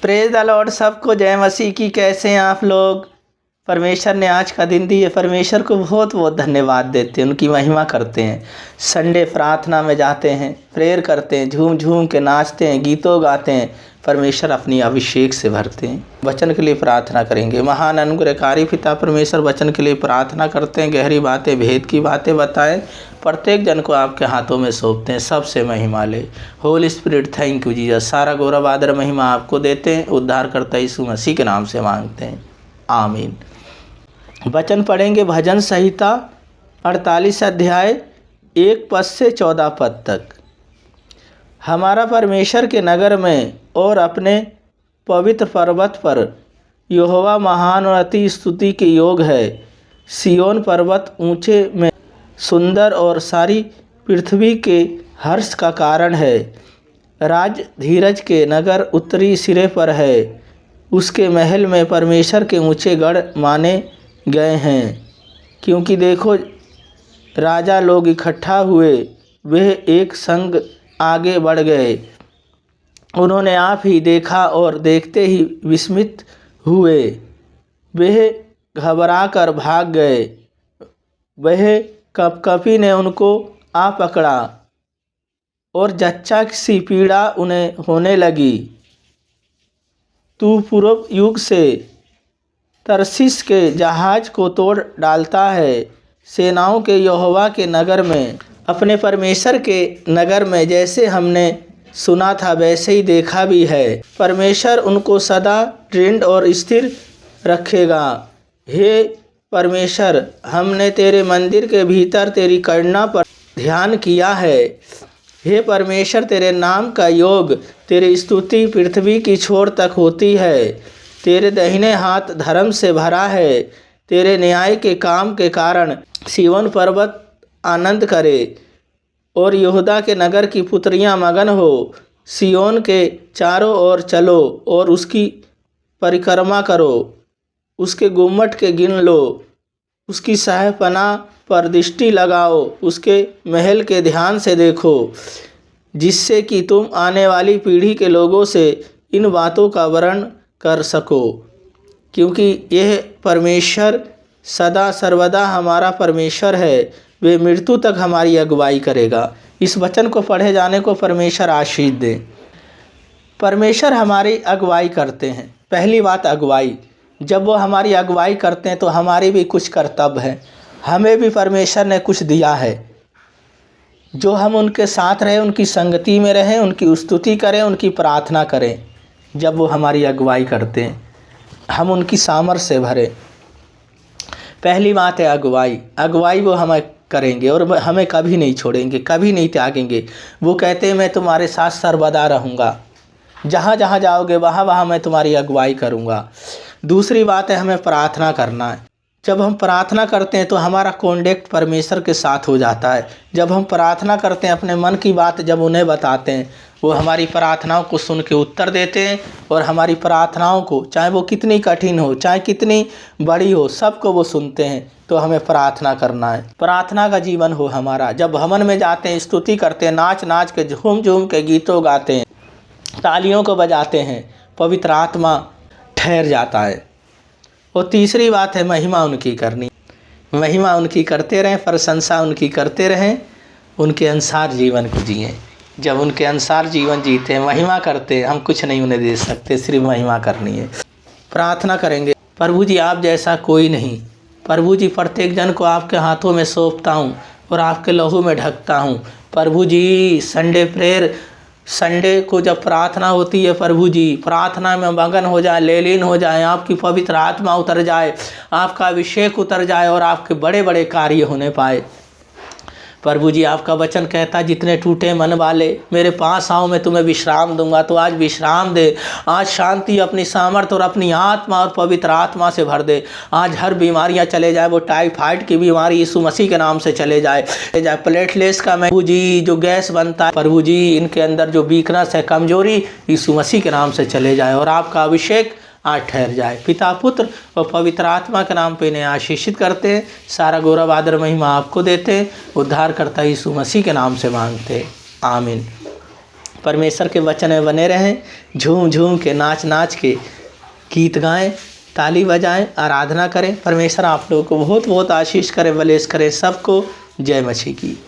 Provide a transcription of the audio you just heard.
Praise the Lord, सबको जय मसीह की। कैसे हैं आप लोग? परमेश्वर ने आज का दिन दिए, परमेश्वर को बहुत बहुत धन्यवाद देते हैं, उनकी महिमा करते हैं। संडे प्रार्थना में जाते हैं, प्रेयर करते हैं, झूम झूम के नाचते हैं, गीतों गाते हैं। परमेश्वर अपनी अभिषेक से भरते हैं। वचन के लिए प्रार्थना करेंगे। महान अनुग्रहकारी पिता परमेश्वर, वचन के लिए प्रार्थना करते हैं। गहरी बातें, भेद की बातें बताएं। प्रत्येक जन को आपके हाथों में सौंपते हैं। सबसे महिमा ले। Holi spirit, thank you Jesus. सारा गौरव आदर महिमा आपको देते हैं। उद्धारकर्ता यीशु मसीह के नाम से मांगते हैं, आमीन। वचन पढ़ेंगे भजन संहिता 48 अध्याय 1 पद से 14 पद तक। हमारा परमेश्वर के नगर में और अपने पवित्र पर्वत पर यहोवा महान और अति स्तुति के योग है। सिय्योन पर्वत ऊंचे में सुंदर और सारी पृथ्वी के हर्ष का कारण है। राज धीरज के नगर उत्तरी सिरे पर है। उसके महल में परमेश्वर के ऊंचे गढ़ माने गए हैं। क्योंकि देखो, राजा लोग इकट्ठा हुए, वे एक संग आगे बढ़ गए। उन्होंने आप ही देखा और देखते ही विस्मित हुए। वे घबरा कर भाग गए। वह कपकपी ने उनको आ पकड़ा और जच्चा सी पीड़ा उन्हें होने लगी। तू पूर्व युग से तरसीस के जहाज को तोड़ डालता है। सेनाओं के यहोवा के नगर में, अपने परमेश्वर के नगर में जैसे हमने सुना था वैसे ही देखा भी है। परमेश्वर उनको सदा दृढ़ और स्थिर रखेगा। हे परमेश्वर, हमने तेरे मंदिर के भीतर तेरी करुणा पर ध्यान किया है। हे परमेश्वर, तेरे नाम का योग, तेरी स्तुति पृथ्वी की छोर तक होती है। तेरे दाहिने हाथ धर्म से भरा है। तेरे न्याय के काम के कारण सिय्योन पर्वत आनंद करे और यहूदा के नगर की पुत्रियां मगन हो। सिय्योन के चारों ओर चलो और उसकी परिक्रमा करो। उसके गुम्मट के गिन लो, उसकी सहपनाह पर दृष्टि लगाओ, उसके महल के ध्यान से देखो, जिससे कि तुम आने वाली पीढ़ी के लोगों से इन बातों का वर्णन कर सको। क्योंकि यह परमेश्वर सदा सर्वदा हमारा परमेश्वर है। वे मृत्यु तक हमारी अगुवाई करेगा। इस वचन को पढ़े जाने को परमेश्वर आशीष दे। परमेश्वर हमारी अगुवाई करते हैं। पहली बात, अगुवाई। जब वो हमारी अगुवाई करते हैं तो हमारी भी कुछ कर्तव्य है। हमें भी परमेश्वर ने कुछ दिया है, जो हम उनके साथ रहें, उनकी संगति में रहें, उनकी स्तुति करें, उनकी प्रार्थना करें। जब वो हमारी अगुवाई करते हैं, हम उनकी सामर्थ्य से भरें। पहली बात है अगुवाई। अगुवाई वो हमें करेंगे और हमें कभी नहीं छोड़ेंगे, कभी नहीं त्यागेंगे। वो कहते हैं, मैं तुम्हारे साथ सर्वदा रहूँगा। जहाँ जहाँ जाओगे वहाँ वहाँ मैं तुम्हारी अगुवाई करूँगा। दूसरी बात है, हमें प्रार्थना करना है। जब हम प्रार्थना करते हैं तो हमारा कॉन्टेक्ट परमेश्वर के साथ हो जाता है। जब हम प्रार्थना करते हैं, अपने मन की बात जब उन्हें बताते हैं, वो हमारी प्रार्थनाओं को सुन के उत्तर देते हैं। और हमारी प्रार्थनाओं को, चाहे वो कितनी कठिन हो, चाहे कितनी बड़ी हो, सबको वो सुनते हैं। तो हमें प्रार्थना करना है। प्रार्थना का जीवन हो हमारा। जब भवन में जाते हैं, स्तुति करते हैं, नाच नाच के, झूम झूम के गीतों गाते हैं, तालियों को बजाते हैं, पवित्र आत्मा ठहर जाता है। और तीसरी बात है, महिमा उनकी करनी। महिमा उनकी करते रहें, प्रशंसा उनकी करते रहें, उनके अनुसार जीवन को जिएं। जब उनके अनुसार जीवन जीते हैं, महिमा करते हैं, हम कुछ नहीं उन्हें दे सकते, सिर्फ महिमा करनी है। प्रार्थना करेंगे, प्रभु जी आप जैसा कोई नहीं। प्रभु जी, प्रत्येक जन को आपके हाथों में सौंपता हूँ और आपके लहू में ढकता हूँ। प्रभु जी, संडे प्रेयर, संडे को जब प्रार्थना होती है, प्रभु जी प्रार्थना में मगन हो जाए, लेलीन हो जाए, आपकी पवित्र आत्मा उतर जाए, आपका अभिषेक उतर जाए और आपके बड़े बड़े कार्य होने पाए। प्रभु जी, आपका वचन कहता, जितने टूटे मन वाले मेरे पास आओ, मैं तुम्हें विश्राम दूंगा। तो आज विश्राम दे, आज शांति अपनी सामर्थ्य और अपनी आत्मा और पवित्र आत्मा से भर दे। आज हर बीमारियां चले जाए, वो टाइफाइड की बीमारी यीशु मसीह के नाम से चले जाए। प्लेटलेट्स का, प्रभु जी जो गैस बनता है, प्रभु जी इनके अंदर जो वीकनेस है, कमजोरी, यीशु मसीह के नाम से चले जाए और आपका अभिषेक आज ठहर जाए। पिता, पुत्र और पवित्र आत्मा के नाम पे इन्हें आशीषित करते हैं। सारा गौरव आदर महिमा आपको देते हैं। उद्धारकर्ता यीशु मसीह के नाम से मांगते, आमीन। परमेश्वर के वचन में बने रहें, झूम झूम के नाच नाच के गीत गाएं, ताली बजाएं, आराधना करें। परमेश्वर आप लोगों को बहुत बहुत आशीष करे, बलेस करे सबको। जय मसीह की।